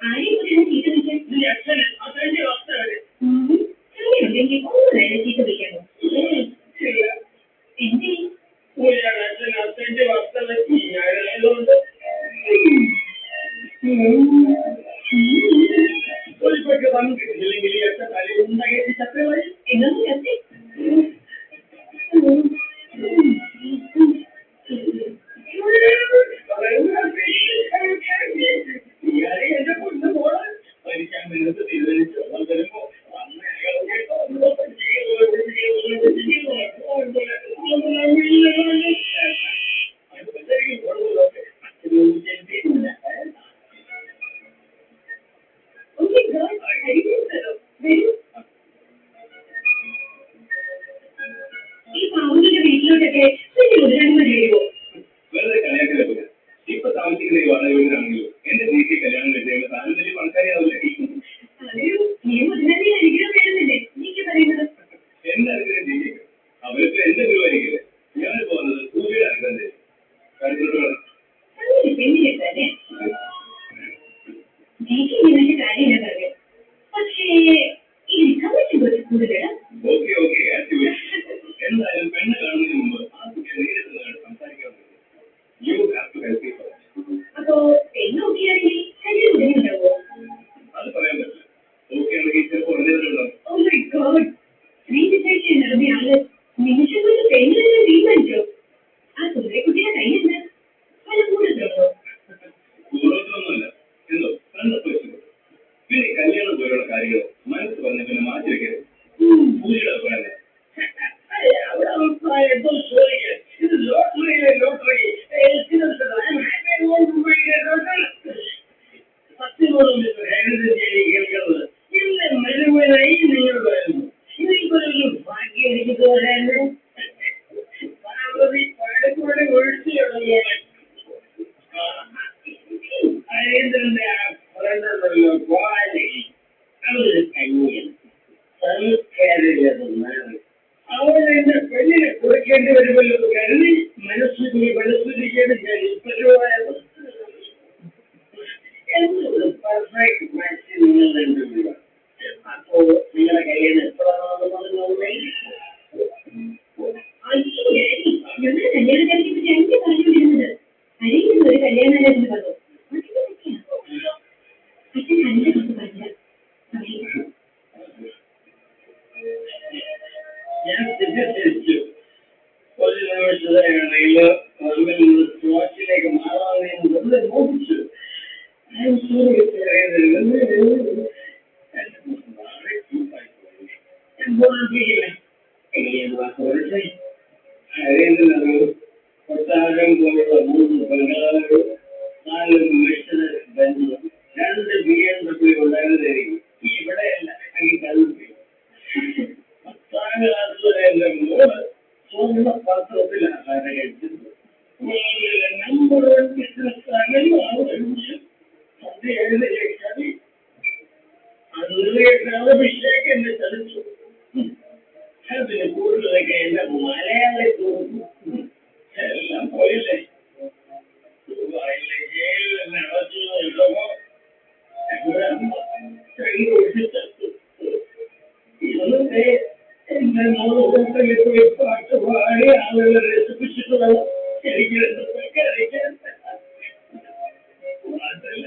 ആരെയും കുറിച്ചാണ് ചീത്ത വിളിക്കാൻ അച്ഛന് അച്ഛൻ്റെ അവസ്ഥ വരെ ഉണ്ടെങ്കിൽ ഒന്നും ചീത്ത വിളിക്കാമോ എന്തേ അച്ഛൻ അച്ഛൻ്റെ അവസ്ഥ വെച്ച് ഞാനായതുകൊണ്ട് ഒരിപ്പൊക്കെ വന്നു കിട്ടില്ലെങ്കിൽ അച്ഛൻ തലയുണ്ടാക്കി ചത്തമായി എന്നൊന്നും ചത്തി എന്റെ പൊന്നു പോള് പഠിക്കാൻ വേണ്ടി തീരുമാനിച്ചു വരുമ്പോ ഈ പാവങ്ങളുടെ വീട്ടിലോട്ടൊക്കെ മുതലാളിമാർ വരുമോ വെറുതെ കളിയാക്കലൊക്കെ ഇപ്പൊ താമസിക്കുന്ന ഈ വാടകയിലാണെങ്കിലും എന്റെ വീട്ടിൽ കല്യാണം കഴിച്ച താനും വലിയ പണക്കാരിയാവില്ലേ അതെയോ നീ മുതലാളി അനുഗ്രഹം വേണമെന്നല്ലേ നീക്ക് പറയുന്നത് എന്റെ അനുഗ്രഹം ചെയ്യും അവർക്ക് എന്റെ ഗുരുവായിരിക്കില്ലേ ഞാൻ പോകുന്നത് സൂര്യയുടെ അനുഗ്രഹം ചെയ്യും പെണ്ണിലെത്തല്ലേ നീക്ക് ഇവന്റെ കാര്യം ഞാൻ പറഞ്ഞു പക്ഷേ ഈ കമ്മിറ്റി കുറച്ച് കൂടുതലാ ഓക്കെ ഓക്കെ എന്തായാലും പെണ്ണ് കാണുന്നതിന് മുമ്പ് ആ കുട്ടിയെ നേരിട്ട് സംസാരിക്കാൻ you have to help me first അപ്പോ പെണ്ണ് നോക്കിയാണെങ്കിൽ കല്യാണം ബുദ്ധിമുട്ടാവോ അത് പറയാൻ പറ്റില്ല ഓക്കെ ആണെങ്കിൽ ചിലപ്പോൾ ഉടനെണ്ടാവും ഓ മൈ ഗോഡ് ശ്രീവിശേഷം നടന്നയാള് നിമിഷം കൊണ്ട് പെണ്ണിനെ തീരുമാനിച്ചോ ആ സുന്ദരക്കുട്ടിയുടെ കയ്യിലെന്താ പല കൂടുതലോ പൂർവ്വത്തിലൊന്നുമല്ല എന്തോ കണ്ടപ്പോ വെച്ചു പിന്നെ കല്യാണം പോലുള്ള കാര്യങ്ങൾ മനസ്സ് പറഞ്ഞ പിന്നെ മാറ്റി വെക്കരുത് പൂജയുടെ അഭിപ്രായം ഇത് ലോട്ടറിയിലെ ലോട്ടറി സത്യബോധം കേൾക്കുന്നത് ഇന്ന് മരുമനായി നിങ്ങൾ വരുന്നു ഇതിൽക്കൊരു ഭാഗ്യം എനിക്ക് തോന്നായിരുന്നു പാടക്കൂടെ ഒഴിച്ചുള്ളതാണ് അരേന്ദ്രന്റെ ആ പറഞ്ഞല്ലോ ക്വാളിറ്റി അതൊരു കഞ്ഞിയാണ് സംസ്കാരികമാണ് അവൾ എന്റെ പെണ്ണിനെ കൊടുക്കേണ്ടി വരുമല്ലോ കരുതി മനസ്സുരിക്കേണ്ട ഞാൻ ഇപ്പോഴും എന്തൊരു പെർഫെക്റ്റ് മാച്ച് നിങ്ങൾ രണ്ടുപേരും അപ്പോ നിങ്ങളുടെ കയ്യിൽ നിന്ന് ഞങ്ങളുടെ കല്യാണക്കാരിക്ക് പറ്റി എനിക്ക് പറഞ്ഞുകൊണ്ടിരുന്നത് അരയിൽ ഒരു കല്യാണാലോചന പറഞ്ഞു അച്ഛൻ നല്ല കുറിച്ച് പറഞ്ഞ ഞാൻ തെറ്റിദ്ധരിച്ചു ഒരു നിമിഷത്തിലാണെങ്കിൽ നമ്മിൽ നിന്ന് സ്വാച്ചിലേക്ക് മാറാമെന്ന് വെറുതെ മോഹിച്ചു കൊട്ടാരം പോലുള്ള 3 ബംഗാളുകളും 4 മിഷന് ബന്ധുവും 2 BMW ഉണ്ടായിരുന്നതായിരിക്കും ഇവിടെയല്ല അങ്ങനെ എന്റെ മോള് സ്വർണ്ണ പാത്രത്തിൽ ആഹാരം കഴിച്ചിരുന്നു നമ്പർ 1 ബിസിനസ് അഭിഷേക് എന്നെ ചലിച്ചു അതിന് കൂടുതലൊക്കെ എന്റെ മലയാളി തോന്നുന്നു എല്ലാം പോയില്ലേ ദുബായിലെ ജയിലിൽ എന്നെ അടച്ചുള്ളപ്പോ എന്റെ അമ്മ ഇതൊക്കെ എന്റെ മോള് ഹോട്ടലിൽ പോയി പാട്ട് പാടി ആളുകളെ രസിപ്പിച്ചിട്ട് വേണം എനിക്ക് കഴിക്കാൻ മാത്രമല്ല